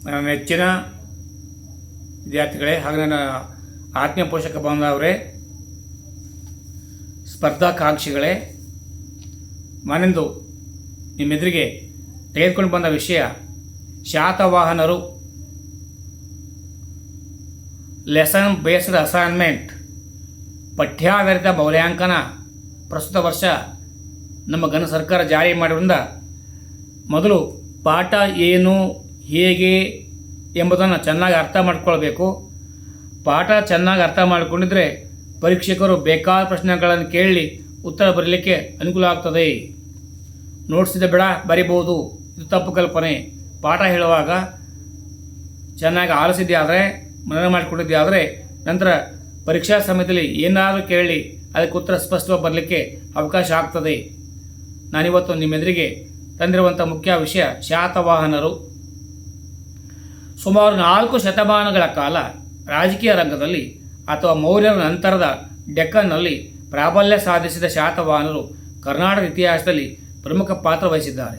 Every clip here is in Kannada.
ನನ್ನ ನೆಚ್ಚಿನ ವಿದ್ಯಾರ್ಥಿಗಳೇ ಹಾಗೂ ನನ್ನ ಆತ್ಮೀಯ ಪೋಷಕ ಬಾಂಧವರೇ, ಸ್ಪರ್ಧಾಕಾಂಕ್ಷಿಗಳೇ, ನಾನಿಂದು ನಿಮ್ಮೆದುರಿಗೆ ತೆಗೆದುಕೊಂಡು ಬಂದ ವಿಷಯ ಶಾತವಾಹನರು ಲೆಸನ್ ಬೇಸ್ಡ್ ಅಸೈನ್ಮೆಂಟ್ ಪಠ್ಯಾಧಾರಿತ ಮೌಲ್ಯಾಂಕನ ಪ್ರಸ್ತುತ ವರ್ಷ ನಮ್ಮ ಘನ ಸರ್ಕಾರ ಜಾರಿ ಮಾಡಿರುವುದರಿಂದ ಮೊದಲು ಪಾಠ ಏನು, ಹೇಗೆ ಎಂಬುದನ್ನು ಚೆನ್ನಾಗಿ ಅರ್ಥ ಮಾಡಿಕೊಳ್ಬೇಕು. ಪಾಠ ಚೆನ್ನಾಗಿ ಅರ್ಥ ಮಾಡಿಕೊಂಡಿದ್ರೆ ಪರೀಕ್ಷಕರು ಬೇಕಾದ ಪ್ರಶ್ನೆಗಳನ್ನು ಕೇಳಿ ಉತ್ತರ ಬರೀಲಿಕ್ಕೆ ಅನುಕೂಲ ಆಗ್ತದೆ. ನೋಟ್ಸಿದ ಬೇಡ ಬರಿಬೋದು, ಇದು ತಪ್ಪು ಕಲ್ಪನೆ. ಪಾಠ ಹೇಳುವಾಗ ಚೆನ್ನಾಗಿ ಆಲಿಸಿದ್ದೆ ಆದರೆ, ಮನನ ಮಾಡಿಕೊಂಡಿದ್ದೆ ಆದರೆ ನಂತರ ಪರೀಕ್ಷಾ ಸಮಯದಲ್ಲಿ ಏನಾದರೂ ಕೇಳಿ ಅದಕ್ಕೆ ಉತ್ತರ ಸ್ಪಷ್ಟವಾಗಿ ಬರಲಿಕ್ಕೆ ಅವಕಾಶ ಆಗ್ತದೆ. ನಾನಿವತ್ತು ನಿಮ್ಮೆದುರಿಗೆ ತಂದಿರುವಂಥ ಮುಖ್ಯ ವಿಷಯ ಶಾತವಾಹನರು. ಸುಮಾರು 4 ಶತಮಾನಗಳ ಕಾಲ ರಾಜಕೀಯ ರಂಗದಲ್ಲಿ ಅಥವಾ ಮೌರ್ಯರ ನಂತರದ ಡೆಕ್ಕನ್ನಲ್ಲಿ ಪ್ರಾಬಲ್ಯ ಸಾಧಿಸಿದ ಶಾತವಾಹನರು ಕರ್ನಾಟಕ ಇತಿಹಾಸದಲ್ಲಿ ಪ್ರಮುಖ ಪಾತ್ರ ವಹಿಸಿದ್ದಾರೆ.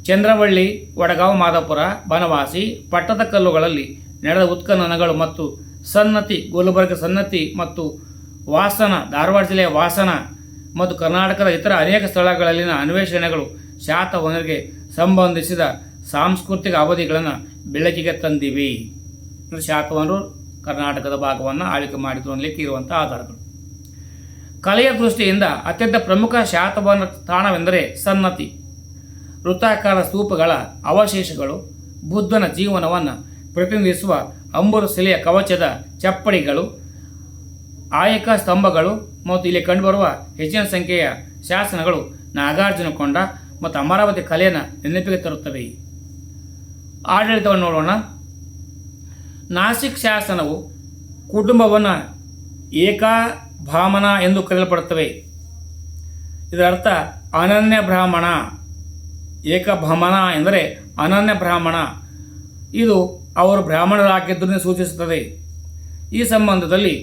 ಚಂದ್ರವಳ್ಳಿ, ವಡಗಾಂವ ಮಾದಾಪುರ, ಬನವಾಸಿ, ಪಟ್ಟದಕಲ್ಲುಗಳಲ್ಲಿ ನಡೆದ ಉತ್ಖನನಗಳು ಮತ್ತು ಸನ್ನತಿ, ಗುಲ್ಬರ್ಗ ಸನ್ನತಿ ಮತ್ತು ವಾಸನ, ಧಾರವಾಡ ಜಿಲ್ಲೆಯ ವಾಸನ ಮತ್ತು ಕರ್ನಾಟಕದ ಇತರ ಅನೇಕ ಸ್ಥಳಗಳಲ್ಲಿನ ಅನ್ವೇಷಣೆಗಳು ಶಾತವಾಹನರಿಗೆ ಸಂಬಂಧಿಸಿದ ಸಾಂಸ್ಕೃತಿಕ ಅವಧಿಗಳನ್ನು ಬೆಳಕಿಗೆ ತಂದಿವೆ. ಶಾತವಾಹನರು ಕರ್ನಾಟಕದ ಭಾಗವನ್ನು ಆಳ್ವಿಕೆ ಮಾಡಿದ್ರು ಅನ್ನಲಿಕ್ಕೆ ಇರುವಂಥ ಆಧಾರಗಳು. ಕಲೆಯ ದೃಷ್ಟಿಯಿಂದ ಅತ್ಯಂತ ಪ್ರಮುಖ ಶಾತವಾಹನ ತಾಣವೆಂದರೆ ಸನ್ನತಿ. ವೃತ್ತಾಕಾರ ಸ್ತೂಪಗಳ ಅವಶೇಷಗಳು, ಬುದ್ಧನ ಜೀವನವನ್ನು ಪ್ರತಿನಿಧಿಸುವ ಅಂಬುರು ಶಿಲೆಯ ಕವಚದ ಚಪ್ಪಡಿಗಳು, ಆಯಕ ಸ್ತಂಭಗಳು ಮತ್ತು ಇಲ್ಲಿ ಕಂಡುಬರುವ ಹೆಚ್ಚಿನ ಸಂಖ್ಯೆಯ ಶಾಸನಗಳು ನಾಗಾರ್ಜುನಕೊಂಡ ಮತ್ತು ಅಮರಾವತಿ ಕಲೆಯನ್ನು ನೆನಪಿಗೆ ತರುತ್ತವೆ. ಆಡಳಿತವನ್ನು ನೋಡೋಣ. ನಾಸಿಕ್ ಶಾಸನವು ಕುಟುಂಬವನ್ನು ಏಕಭಾಮನ ಎಂದು ಕರೆಯಲ್ಪಡುತ್ತವೆ. ಇದರ ಅರ್ಥ ಅನನ್ಯ ಬ್ರಾಹ್ಮಣ. ಏಕಭಾಮನ ಎಂದರೆ ಅನನ್ಯ ಬ್ರಾಹ್ಮಣ. ಇದು ಅವರು ಬ್ರಾಹ್ಮಣರಾಗಿದ್ದನ್ನು ಸೂಚಿಸುತ್ತದೆ. ಈ ಸಂಬಂಧದಲ್ಲಿ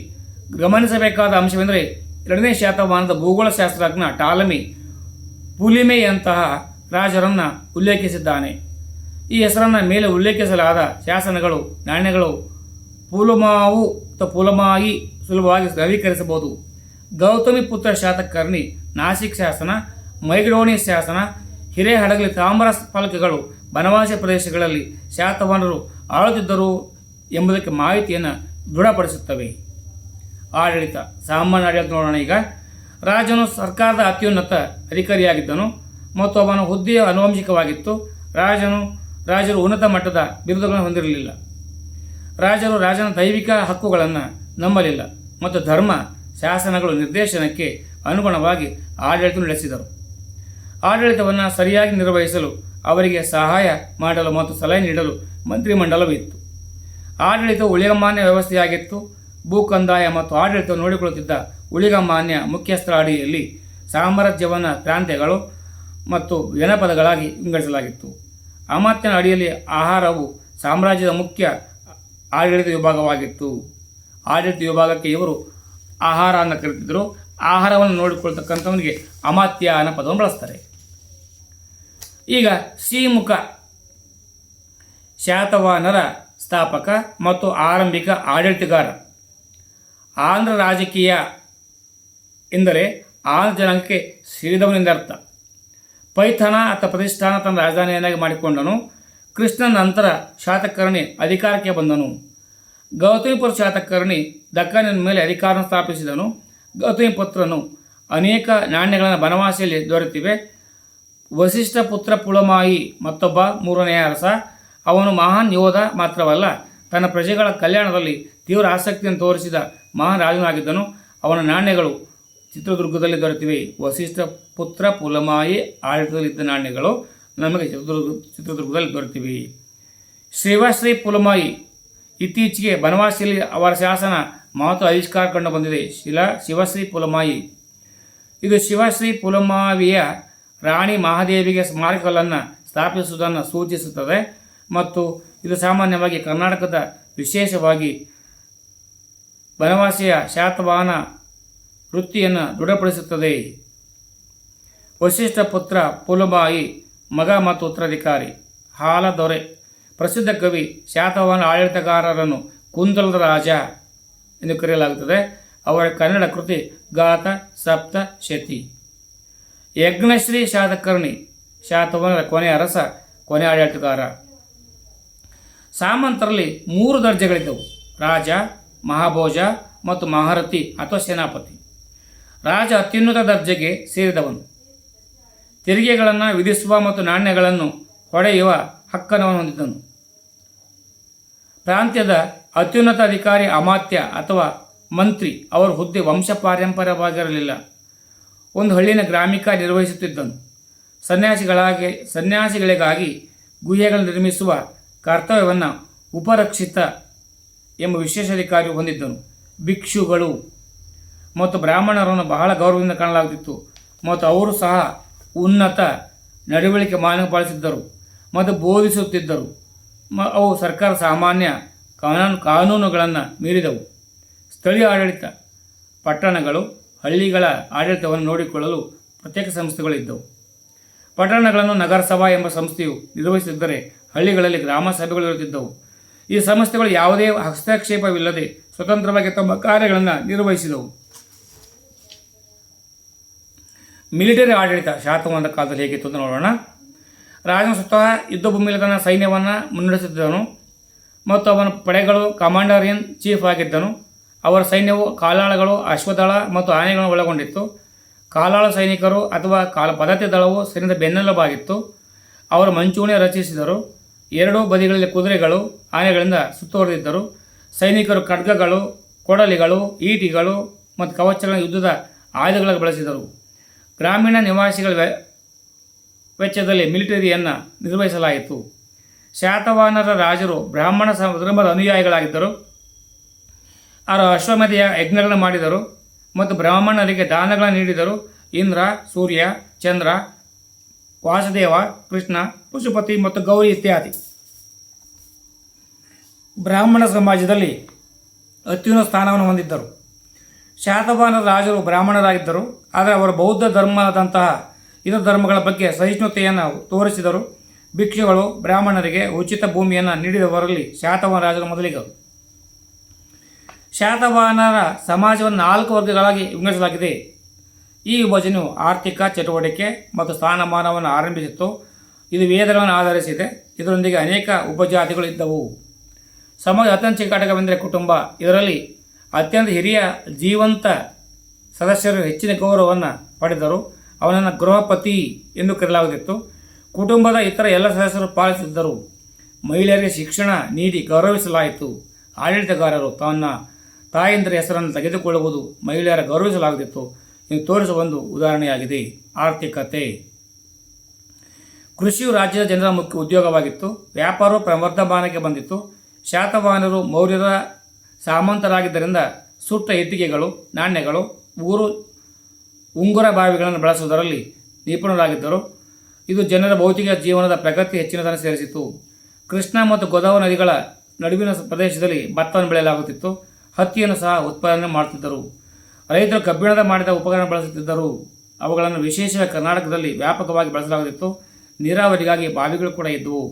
ಗಮನಿಸಬೇಕಾದ ಅಂಶವೆಂದರೆ 2ನೇ ಶತಮಾನದ ಭೂಗೋಳಶಾಸ್ತ್ರಜ್ಞ ಟಾಲಮಿ ಪುಲಿಮೆಯಂತಹ ರಾಜರನ್ನು ಉಲ್ಲೇಖಿಸಿದ್ದಾನೆ. ಈ ಹೆಸರನ್ನು ಮೇಲೆ ಉಲ್ಲೇಖಿಸಲಾದ ಶಾಸನಗಳು, ನಾಣ್ಯಗಳು ಪುಲಮಾವು ಅಥವಾ ಪುಲಮಾಯಿ ಸುಲಭವಾಗಿ ನವೀಕರಿಸಬಹುದು. ಗೌತಮಿ ಪುತ್ರ ಶಾತಕರ್ಣಿ ನಾಸಿಕ್ ಶಾಸನ, ಮೈಗ್ಡೋನಿ ಶಾಸನ, ಹಿರೇಹಡಗಲಿ ತಾಮ್ರ ಫಲಕಗಳು ಬನವಾಸಿ ಪ್ರದೇಶಗಳಲ್ಲಿ ಶಾತವಾಹನರು ಆಳುತ್ತಿದ್ದರು ಎಂಬುದಕ್ಕೆ ಮಾಹಿತಿಯನ್ನು ದೃಢಪಡಿಸುತ್ತವೆ. ಆಡಳಿತ, ಸಾಮಾನ್ಯ ಆಡಳಿತ ನೋಡೋಣ. ಈಗ ರಾಜನು ಸರ್ಕಾರದ ಅತ್ಯುನ್ನತ ಅಧಿಕಾರಿಯಾಗಿದ್ದನು ಮತ್ತು ಅವನ ಹುದ್ದೆಯು ಆನುವಂಶಿಕವಾಗಿತ್ತು. ರಾಜರು ಉನ್ನತ ಮಟ್ಟದ ಬಿರುದುಗಳನ್ನು ಹೊಂದಿರಲಿಲ್ಲ. ರಾಜನ ದೈವಿಕ ಹಕ್ಕುಗಳನ್ನು ನಂಬಲಿಲ್ಲ ಮತ್ತು ಧರ್ಮ ಶಾಸನಗಳು ನಿರ್ದೇಶನಕ್ಕೆ ಅನುಗುಣವಾಗಿ ಆಡಳಿತ ನಡೆಸಿದರು. ಆಡಳಿತವನ್ನು ಸರಿಯಾಗಿ ನಿರ್ವಹಿಸಲು ಅವರಿಗೆ ಸಹಾಯ ಮಾಡಲು ಮತ್ತು ಸಲಹೆ ನೀಡಲು ಮಂತ್ರಿಮಂಡಲವಿತ್ತು. ಆಡಳಿತವು ಉಳಿಗಮಾನ್ಯ ವ್ಯವಸ್ಥೆಯಾಗಿತ್ತು. ಭೂಕಂದಾಯ ಮತ್ತು ಆಡಳಿತ ನೋಡಿಕೊಳ್ಳುತ್ತಿದ್ದ ಉಳಿಗಮಾನ್ಯ ಮುಖ್ಯಸ್ಥರ ಅಡಿಯಲ್ಲಿ ಸಾಮ್ರಾಜ್ಯವನ್ನು ಪ್ರಾಂತ್ಯಗಳು ಮತ್ತು ಜನಪದಗಳಾಗಿ ವಿಂಗಡಿಸಲಾಗಿತ್ತು. ಅಮಾತ್ಯನ ಅಡಿಯಲ್ಲಿ ಆಹಾರವು ಸಾಮ್ರಾಜ್ಯದ ಮುಖ್ಯ ಆಡಳಿತ ವಿಭಾಗವಾಗಿತ್ತು. ಆಡಳಿತ ವಿಭಾಗಕ್ಕೆ ಇವರು ಆಹಾರ ಅನ್ನು ಕರೆದಿದ್ದರು. ಆಹಾರವನ್ನು ನೋಡಿಕೊಳ್ತಕ್ಕಂಥವನಿಗೆ ಅಮಾತ್ಯ ಅನ್ನೋ ಪದವನ್ನು ಬಳಸ್ತಾರೆ. ಈಗ ಶ್ರೀಮುಖ ಶಾತವಾಹನರ ಸ್ಥಾಪಕ ಮತ್ತು ಆರಂಭಿಕ ಆಡಳಿತಗಾರ. ಆಂಧ್ರ ರಾಜಕೀಯ ಎಂದರೆ ಆಂಧ್ರ ಜನಾಂಗಕ್ಕೆ ಸೇರಿದವನೆಂದರ್ಥ. ಪೈಥಾನ ಅಥವಾ ಪ್ರತಿಷ್ಠಾನ ತನ್ನ ರಾಜಧಾನಿಯನ್ನಾಗಿ ಮಾಡಿಕೊಂಡನು. ಕೃಷ್ಣನ ನಂತರ ಶಾತಕರ್ಣಿ ಅಧಿಕಾರಕ್ಕೆ ಬಂದನು. ಗೌತಮಿಪುತ್ರ ಶಾತಕರ್ಣಿ ದಕ್ಕನಿನ ಮೇಲೆ ಅಧಿಕಾರ ಸ್ಥಾಪಿಸಿದನು. ಗೌತಮಿಪುತ್ರನು ಅನೇಕ ನಾಣ್ಯಗಳನ್ನು ಬನವಾಸಿಯಲ್ಲಿ ದೊರೆತಿವೆ. ವಸಿಷ್ಠ ಪುತ್ರ ಪುಲಮಾಯಿ ಮತ್ತೊಬ್ಬ 3ನೇ ಅರಸ. ಅವನು ಮಹಾನ್ ಯೋಧ ಮಾತ್ರವಲ್ಲ, ತನ್ನ ಪ್ರಜೆಗಳ ಕಲ್ಯಾಣದಲ್ಲಿ ತೀವ್ರ ಆಸಕ್ತಿಯನ್ನು ತೋರಿಸಿದ ಮಹಾನ್ ರಾಜನಾಗಿದ್ದನು. ಅವನ ನಾಣ್ಯಗಳು ಚಿತ್ರದುರ್ಗದಲ್ಲಿ ದೊರೆತಿವೆ. ವಸಿಷ್ಠ ಪುತ್ರ ಪುಲಮಾಯಿ ಆಡಳಿತದಲ್ಲಿದ್ದ ನಾಣ್ಯಗಳು ನಮಗೆ ಚಿತ್ರದುರ್ಗದಲ್ಲಿ ದೊರೆತಿವೆ. ಶಿವಶ್ರೀ ಪುಲಮಾಯಿ ಇತ್ತೀಚೆಗೆ ಬನವಾಸಿಯಲ್ಲಿ ಅವರ ಶಾಸನ ಮಹತ್ವ ಆವಿಷ್ಕಾರ ಕಂಡು ಬಂದಿದೆ. ಶಿವಶ್ರೀ ಪುಲಮಾಯಿ ಇದು ಶಿವಶ್ರೀ ಪುಲಮಾವಿಯ ರಾಣಿ ಮಹಾದೇವಿಗೆ ಸ್ಮಾರಕಗಳನ್ನು ಸ್ಥಾಪಿಸುವುದನ್ನು ಸೂಚಿಸುತ್ತದೆ ಮತ್ತು ಇದು ಸಾಮಾನ್ಯವಾಗಿ ಕರ್ನಾಟಕದ ವಿಶೇಷವಾಗಿ ಬನವಾಸಿಯ ಶಾತವಾಹನ ವೃತ್ತಿಯನ್ನು ದೃಢಪಡಿಸುತ್ತದೆ. ವಸಿಷ್ಠ ಪುತ್ರ ಪುಲಮಾಯಿ ಮಗ ಮತ್ತು ಉತ್ತರಾಧಿಕಾರಿ. ಹಾಲದೊರೆ ಪ್ರಸಿದ್ಧ ಕವಿ ಶಾತವಾಹನ ಆಡಳಿತಗಾರರನ್ನು ಕುಂತಲದ ರಾಜ ಎಂದು ಕರೆಯಲಾಗುತ್ತದೆ. ಅವರ ಕನ್ನಡ ಕೃತಿ ಗಾತ ಸಪ್ತಶತಿ. ಯಜ್ಞಶ್ರೀ ಶಾತಕರ್ಣಿ ಶಾತವಾಹನರ ಕೊನೆಯ ಅರಸ, ಕೊನೆಯ ಆಡಳಿತಗಾರ. ಸಾಮಂತರಲ್ಲಿ 3 ದರ್ಜೆಗಳಿದ್ದವು: ರಾಜ, ಮಹಾಭೋಜ ಮತ್ತು ಮಹಾರಥಿ ಅಥವಾ ಸೇನಾಪತಿ. ರಾಜ ಅತ್ಯುನ್ನತ ದರ್ಜೆಗೆ ಸೇರಿದವನು. ತೆರಿಗೆಗಳನ್ನು ವಿಧಿಸುವ ಮತ್ತು ನಾಣ್ಯಗಳನ್ನು ಹೊಡೆಯುವ ಹಕ್ಕನ್ನು ಹೊಂದಿದ್ದನು. ಪ್ರಾಂತ್ಯದ ಅತ್ಯುನ್ನತ ಅಧಿಕಾರಿ ಅಮಾತ್ಯ ಅಥವಾ ಮಂತ್ರಿ. ಅವರ ಹುದ್ದೆ ವಂಶ ಪಾರಂಪರ್ಯವಾಗಿರಲಿಲ್ಲ. ಒಂದು ಹಳ್ಳಿನ ಗ್ರಾಮಿಕ ನಿರ್ವಹಿಸುತ್ತಿದ್ದನು. ಸನ್ಯಾಸಿಗಳಿಗಾಗಿ ಗುಹೆಗಳನ್ನು ನಿರ್ಮಿಸುವ ಕರ್ತವ್ಯವನ್ನು ಉಪರಕ್ಷಿತ ಎಂಬ ವಿಶೇಷಾಧಿಕಾರಿ ಹೊಂದಿದ್ದನು. ಭಿಕ್ಷುಗಳು ಮತ್ತು ಬ್ರಾಹ್ಮಣರನ್ನು ಬಹಳ ಗೌರವದಿಂದ ಕಾಣಲಾಗುತ್ತಿತ್ತು ಮತ್ತು ಅವರು ಸಹ ಉನ್ನತ ನಡವಳಿಕೆ ಮಾನವ ಪಾಲಿಸಿದ್ದರು ಮತ್ತು ಬೋಧಿಸುತ್ತಿದ್ದರು. ಅವು ಸರ್ಕಾರ ಸಾಮಾನ್ಯ ಕಾನೂನುಗಳನ್ನು ಮೀರಿದವು. ಸ್ಥಳೀಯ ಆಡಳಿತ. ಪಟ್ಟಣಗಳು, ಹಳ್ಳಿಗಳ ಆಡಳಿತವನ್ನು ನೋಡಿಕೊಳ್ಳಲು ಪ್ರತ್ಯೇಕ ಸಂಸ್ಥೆಗಳಿದ್ದವು. ಪಟ್ಟಣಗಳನ್ನು ನಗರಸಭಾ ಎಂಬ ಸಂಸ್ಥೆಯು ನಿರ್ವಹಿಸುತ್ತಿದ್ದರೆ ಹಳ್ಳಿಗಳಲ್ಲಿ ಗ್ರಾಮ ಸಭೆಗಳು ಇರುತ್ತಿದ್ದವು. ಈ ಸಂಸ್ಥೆಗಳು ಯಾವುದೇ ಹಸ್ತಕ್ಷೇಪವಿಲ್ಲದೆ ಸ್ವತಂತ್ರವಾಗಿ ತಮ್ಮ ಕಾರ್ಯಗಳನ್ನು ನಿರ್ವಹಿಸಿದವು. ಮಿಲಿಟರಿ ಆಡಳಿತ ಶಾತವಾಹನದ ಕಾಲದಲ್ಲಿ ಹೇಗಿತ್ತು ಅಂತ ನೋಡೋಣ. ರಾಜನು ಸ್ವತಃ ಯುದ್ಧ ಭೂಮಿಯಲ್ಲಿ ತನ್ನ ಸೈನ್ಯವನ್ನು ಮುನ್ನಡೆಸುತ್ತಿದ್ದನು ಮತ್ತು ಅವನ ಪಡೆಗಳು ಕಮಾಂಡರ್ ಇನ್ ಚೀಫ್ ಆಗಿದ್ದನು. ಅವರ ಸೈನ್ಯವು ಕಾಲಾಳಗಳು, ಅಶ್ವದಳ ಮತ್ತು ಆನೆಗಳನ್ನು ಒಳಗೊಂಡಿತ್ತು. ಕಾಲಾಳ ಸೈನಿಕರು ಅಥವಾ ಪದತಿ ದಳವು ಸೈನ್ಯದ ಬೆನ್ನೆಲುಬಾಗಿತ್ತು. ಅವರು ಮಂಚೂಣಿ ರಚಿಸಿದರು. 2 ಬದಿಗಳಲ್ಲಿ ಕುದುರೆಗಳು ಆನೆಗಳಿಂದ ಸುತ್ತುವರೆದಿದ್ದರು. ಸೈನಿಕರು ಖಡ್ಗಗಳು, ಕೊಡಲಿಗಳು, ಈಟಿಗಳು ಮತ್ತು ಕವಚಗಳನ್ನು ಯುದ್ಧದ ಆಯುಧಗಳಾಗಿ ಬಳಸಿದರು. ಗ್ರಾಮೀಣ ನಿವಾಸಿಗಳ ವೆಚ್ಚದಲ್ಲಿ ಮಿಲಿಟರಿಯನ್ನು ನಿರ್ವಹಿಸಲಾಯಿತು. ಶಾತವಾಹನರ ರಾಜರು ಬ್ರಾಹ್ಮಣ ಧರ್ಮದ ಅನುಯಾಯಿಗಳಾಗಿದ್ದರು. ಅವರು ಅಶ್ವಮೇಧೆಯ ಯಜ್ಞಗಳನ್ನು ಮಾಡಿದರು ಮತ್ತು ಬ್ರಾಹ್ಮಣರಿಗೆ ದಾನಗಳನ್ನು ನೀಡಿದರು. ಇಂದ್ರ, ಸೂರ್ಯ, ಚಂದ್ರ, ವಾಸುದೇವ, ಕೃಷ್ಣ, ಪಶುಪತಿ ಮತ್ತು ಗೌರಿ ಇತ್ಯಾದಿ. ಬ್ರಾಹ್ಮಣ ಸಮಾಜದಲ್ಲಿ ಅತ್ಯುನ್ನತ ಸ್ಥಾನವನ್ನು ಹೊಂದಿದ್ದರು. ಶಾತವಾಹನರ ರಾಜರು ಬ್ರಾಹ್ಮಣರಾಗಿದ್ದರು, ಆದರೆ ಅವರು ಬೌದ್ಧ ಧರ್ಮದಂತಹ ಇತರ ಧರ್ಮಗಳ ಬಗ್ಗೆ ಸಹಿಷ್ಣುತೆಯನ್ನು ತೋರಿಸಿದರು. ಭಿಕ್ಷುಗಳು ಬ್ರಾಹ್ಮಣರಿಗೆ ಉಚಿತ ಭೂಮಿಯನ್ನು ನೀಡಿದವರಲ್ಲಿ ಶಾತವಾಹನ ರಾಜರು ಮೊದಲಿಗರು. ಶಾತವಾಹನರ ಸಮಾಜವನ್ನು 4 ವರ್ಗಗಳಾಗಿ ವಿಂಗಡಿಸಲಾಗಿದೆ. ಈ ವಿಭಜನೆಯು ಆರ್ಥಿಕ ಚಟುವಟಿಕೆ ಮತ್ತು ಸ್ಥಾನಮಾನವನ್ನು ಆರಂಭಿಸಿತ್ತು. ಇದು ವೇದಗಳನ್ನು ಆಧರಿಸಿದೆ. ಇದರೊಂದಿಗೆ ಅನೇಕ ಉಪಜಾತಿಗಳು ಇದ್ದವು. ಸಮಾಜ ಅತ್ಯಂತ ಚಿಕ್ಕ ಘಟಕವೆಂದರೆ ಕುಟುಂಬ. ಇದರಲ್ಲಿ ಅತ್ಯಂತ ಹಿರಿಯ ಜೀವಂತ ಸದಸ್ಯರು ಹೆಚ್ಚಿನ ಗೌರವವನ್ನು ಪಡೆದರು. ಅವನನ್ನು ಗೃಹಪತಿ ಎಂದು ಕರೆಯಲಾಗುತ್ತಿತ್ತು. ಕುಟುಂಬದ ಇತರ ಎಲ್ಲ ಸದಸ್ಯರು ಪಾಲಿಸುತ್ತಿದ್ದರು. ಮಹಿಳೆಯರಿಗೆ ಶಿಕ್ಷಣ ನೀಡಿ ಗೌರವಿಸಲಾಯಿತು. ಆಡಳಿತಗಾರರು ತನ್ನ ತಾಯಂದಿರ ಹೆಸರನ್ನು ತೆಗೆದುಕೊಳ್ಳುವುದು ಮಹಿಳೆಯರ ಗೌರವಿಸಲಾಗುತ್ತಿತ್ತು. ಇದು ತೋರಿಸುವ ಒಂದು ಉದಾಹರಣೆಯಾಗಿದೆ. ಆರ್ಥಿಕತೆ. ಕೃಷಿಯು ರಾಜ್ಯದ ಜನರ ಮುಖ್ಯ ಉದ್ಯೋಗವಾಗಿತ್ತು. ವ್ಯಾಪಾರವು ಪ್ರವರ್ಧಮಾನಕ್ಕೆ ಬಂದಿತ್ತು. ಶಾತವಾಹನರು ಮೌರ್ಯರ ಸಾಮಂತರಾಗಿದ್ದರಿಂದ ಸುಟ್ಟ ಇಟ್ಟಿಗೆಗಳು, ನಾಣ್ಯಗಳು, ಉಂಗುರ ಬಾವಿಗಳನ್ನು ಬಳಸುವುದರಲ್ಲಿ ನಿಪುಣರಾಗಿದ್ದರು. ಇದು ಜನರ ಭೌತಿಕ ಜೀವನದ ಪ್ರಗತಿ ಹೆಚ್ಚಿನದನ್ನು ಸೇರಿಸಿತು. ಕೃಷ್ಣ ಮತ್ತು ಗೋದಾವರಿ ನದಿಗಳ ನಡುವಿನ ಪ್ರದೇಶದಲ್ಲಿ ಭತ್ತವನ್ನು ಬೆಳೆಯಲಾಗುತ್ತಿತ್ತು. ಹತ್ತಿಯನ್ನು ಸಹ ಉತ್ಪಾದನೆ ಮಾಡುತ್ತಿದ್ದರು. ರೈತರು ಕಬ್ಬಿಣದ ಮಾಡಿದ ಉಪಕರಣ ಬಳಸುತ್ತಿದ್ದರು. ಅವುಗಳನ್ನು ವಿಶೇಷವಾಗಿ ಕರ್ನಾಟಕದಲ್ಲಿ ವ್ಯಾಪಕವಾಗಿ ಬಳಸಲಾಗುತ್ತಿತ್ತು. ನೀರಾವರಿಗಾಗಿ ಬಾವಿಗಳು ಕೂಡ ಇದ್ದವು.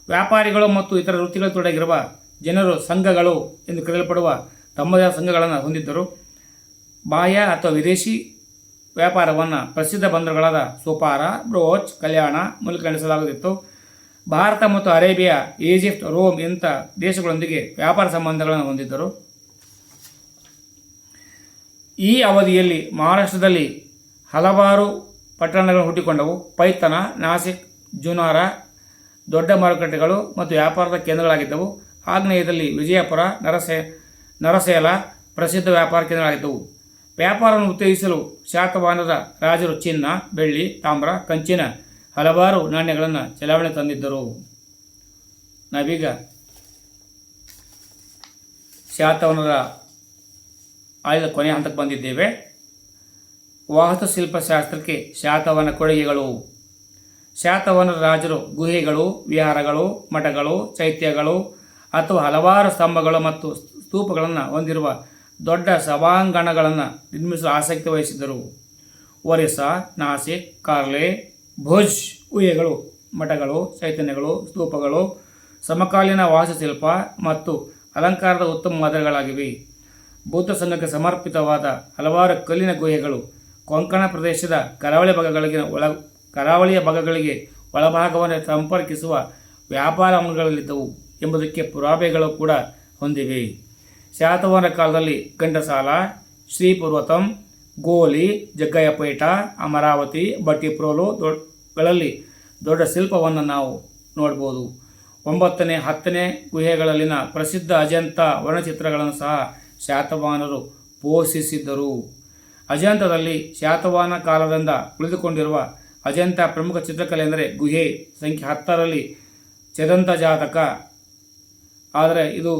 ವ್ಯಾಪಾರಿಗಳು ಮತ್ತು ಇತರ ವೃತ್ತಿಗಳು ತೊಡಗಿರುವ ಜನರು ಸಂಘಗಳು ಎಂದು ಕರೆಯಲ್ಪಡುವ ತಮ್ಮದೇ ಸಂಘಗಳನ್ನು ಹೊಂದಿದ್ದರು. ಬಾಹ್ಯ ಅಥವಾ ವಿದೇಶಿ ವ್ಯಾಪಾರವನ್ನು ಪ್ರಸಿದ್ಧ ಬಂದರುಗಳಾದ ಸೋಪಾರ, ಬ್ರೋಚ್, ಕಲ್ಯಾಣ ಮೂಲಕ ನಡೆಸಲಾಗುತ್ತಿತ್ತು. ಭಾರತ ಮತ್ತು ಅರೇಬಿಯಾ, ಈಜಿಪ್ಟ್, ರೋಮ್ ಇಂಥ ದೇಶಗಳೊಂದಿಗೆ ವ್ಯಾಪಾರ ಸಂಬಂಧಗಳನ್ನು ಹೊಂದಿದ್ದರು. ಈ ಅವಧಿಯಲ್ಲಿ ಮಹಾರಾಷ್ಟ್ರದಲ್ಲಿ ಹಲವಾರು ಪಟ್ಟಣಗಳು ಹುಟ್ಟಿಕೊಂಡವು. ಪೈತನ, ನಾಸಿಕ್, ಜುನಾರ ದೊಡ್ಡ ಮಾರುಕಟ್ಟೆಗಳು ಮತ್ತು ವ್ಯಾಪಾರದ ಕೇಂದ್ರಗಳಾಗಿದ್ದವು. ಆಗ್ನೇಯದಲ್ಲಿ ವಿಜಯಪುರ, ನರಸೇಲ ಪ್ರಸಿದ್ಧ ವ್ಯಾಪಾರ ಕೇಂದ್ರಗಳಾಗಿದ್ದವು. ವ್ಯಾಪಾರವನ್ನು ಉತ್ತೇಜಿಸಲು ಶಾತವಾಹನರ ರಾಜರು ಚಿನ್ನ, ಬೆಳ್ಳಿ, ತಾಮ್ರ, ಕಂಚಿನ ಹಲವಾರು ನಾಣ್ಯಗಳನ್ನು ಚಲಾವಣೆ ತಂದಿದ್ದರು. ನಾವೀಗ ಶಾತವಾಹನರ ಆಯ್ದ ಕೊನೆಯ ಹಂತಕ್ಕೆ ಬಂದಿದ್ದೇವೆ. ವಾಸ್ತುಶಿಲ್ಪಶಾಸ್ತ್ರಕ್ಕೆ ಶಾತವಾಹನ ಕೊಡುಗೆಗಳು. ಶಾತವಾಹನರ ರಾಜರು ಗುಹೆಗಳು, ವಿಹಾರಗಳು, ಮಠಗಳು, ಚೈತ್ಯಗಳು ಅಥವಾ ಹಲವಾರು ಸ್ತಂಭಗಳು ಮತ್ತು ಸ್ತೂಪಗಳನ್ನು ಹೊಂದಿರುವ ದೊಡ್ಡ ಸಭಾಂಗಣಗಳನ್ನು ನಿರ್ಮಿಸಲು ಆಸಕ್ತಿ ವಹಿಸಿದ್ದರು. ಒರಿಸ್ಸಾ, ನಾಸಿಕ್, ಕಾರ್ಲೆ, ಭುಜ್ ಗುಹೆಗಳು, ಮಠಗಳು, ಚೈತನ್ಯಗಳು, ಸ್ತೂಪಗಳು, ಸಮಕಾಲೀನ ವಾಸ್ತುಶಿಲ್ಪ ಮತ್ತು ಅಲಂಕಾರದ ಉತ್ತಮ ಮಾದರಿಗಳಾಗಿವೆ. ಬೌದ್ಧ ಸಂಘಕ್ಕೆ ಸಮರ್ಪಿತವಾದ ಹಲವಾರು ಕಲ್ಲಿನ ಗುಹೆಗಳು ಕೊಂಕಣ ಪ್ರದೇಶದ ಕರಾವಳಿಯ ಭಾಗಗಳಿಗೆ ಒಳಭಾಗವನ್ನು ಸಂಪರ್ಕಿಸುವ ವ್ಯಾಪಾರ ಅಂಗಗಳಲ್ಲಿದ್ದವು ಎಂಬುದಕ್ಕೆ ಪುರಾವೆಗಳು ಕೂಡ ಹೊಂದಿವೆ. ಶಾತವಾಹನ ಕಾಲದಲ್ಲಿ ಘಂಟಸಾಲ, ಶ್ರೀಪರ್ವತಂ, ಗೋಲಿ, ಜಗ್ಗಯ್ಯಪೇಟ, ಅಮರಾವತಿ, ಭಟ್ಟಿಪ್ರೋಲು ಗಳಲ್ಲಿ ದೊಡ್ಡ ಶಿಲ್ಪವನ್ನು ನಾವು ನೋಡ್ಬೋದು. 9ನೇ 10ನೇ ಗುಹೆಗಳಲ್ಲಿನ ಪ್ರಸಿದ್ಧ ಅಜಂತ ವರ್ಣಚಿತ್ರಗಳನ್ನು ಸಹ ಶಾತವಾಹನರು ಪೋಷಿಸಿದ್ದರು. ಅಜಂತದಲ್ಲಿ ಶಾತವಾಹನ ಕಾಲದಿಂದ ಉಳಿದುಕೊಂಡಿರುವ ಅಜಂತ ಪ್ರಮುಖ ಚಿತ್ರಕಲೆ ಎಂದರೆ ಗುಹೆ ಸಂಖ್ಯೆ 10ರಲ್ಲಿ ಚದಂತ ಜಾತಕ. ಆದರೆ ಇದು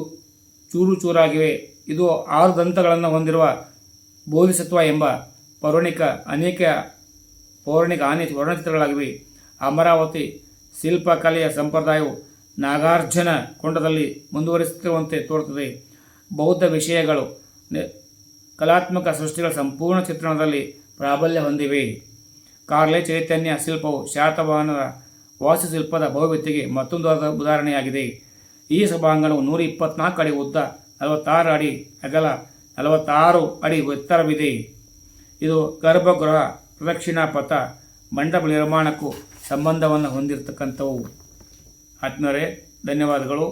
ಚೂರು ಚೂರಾಗಿವೆ. ಇದು 6 ದಂತಗಳನ್ನು ಹೊಂದಿರುವ ಬೋಧಿಸತ್ವ ಎಂಬ ಅನೇಕ ಪೌರಾಣಿಕ ವರ್ಣಚಿತ್ರಗಳಾಗಿವೆ. ಅಮರಾವತಿ ಶಿಲ್ಪಕಲೆಯ ಸಂಪ್ರದಾಯವು ನಾಗಾರ್ಜುನ ಕೊಂಡದಲ್ಲಿ ಮುಂದುವರಿಸುತ್ತಿರುವಂತೆ ತೋರುತ್ತದೆ. ಬೌದ್ಧ ವಿಷಯಗಳು ಕಲಾತ್ಮಕ ಸೃಷ್ಟಿಗಳ ಸಂಪೂರ್ಣ ಚಿತ್ರಣದಲ್ಲಿ ಪ್ರಾಬಲ್ಯ ಹೊಂದಿವೆ. ಕಾರ್ಲೆ ಚೈತನ್ಯ ಶಿಲ್ಪವು ಶಾತವಾಹನರ ವಾಸ್ತುಶಿಲ್ಪದ ಭವ್ಯತೆಗೆ ಮತ್ತೊಂದು ಉದಾಹರಣೆಯಾಗಿದೆ. ಈ ಸಭಾಂಗಣವು 124 ಅಡಿ ಉದ್ದ, 46 ಅಡಿ ಅಗಲ, 46 ಅಡಿ ಎತ್ತರವಿದೆ. ಇದು ಗರ್ಭಗೃಹ, ಪ್ರದಕ್ಷಿಣಾ ಪಥ, ಮಂಟಪ ನಿರ್ಮಾಣಕ್ಕೂ ಸಂಬಂಧವನ್ನು ಹೊಂದಿರತಕ್ಕಂಥವು. ಆತ್ಮೀಯರೇ, ಧನ್ಯವಾದಗಳು.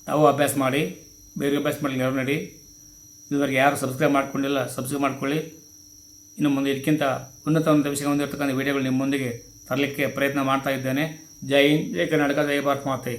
ತಾವು ಅಭ್ಯಾಸ ಮಾಡಿ, ಬೇರೆ ಅಭ್ಯಾಸ ಮಾಡಲಿ ಯಾರು ನಡಿ. ಇದುವರೆಗೆ ಯಾರು ಸಬ್ಸ್ಕ್ರೈಬ್ ಮಾಡ್ಕೊಂಡಿಲ್ಲ, ಸಬ್ಸ್ಕ್ರೈಬ್ ಮಾಡ್ಕೊಳ್ಳಿ. ಇನ್ನು ಮುಂದೆ ಇದಕ್ಕಿಂತ ಉನ್ನತ ವಿಷಯ ಹೊಂದಿರತಕ್ಕಂಥ ವಿಡಿಯೋಗಳು ನಿಮ್ಮೊಂದಿಗೆ ತರಲಿಕ್ಕೆ ಪ್ರಯತ್ನ ಮಾಡ್ತಾ ಇದ್ದೇನೆ. ಜೈ ಹಿಂದ್, ಜೈ ಕರ್ನಾಟಕ, ಜೈ ಭಾರತ್ ಮಾತೆ.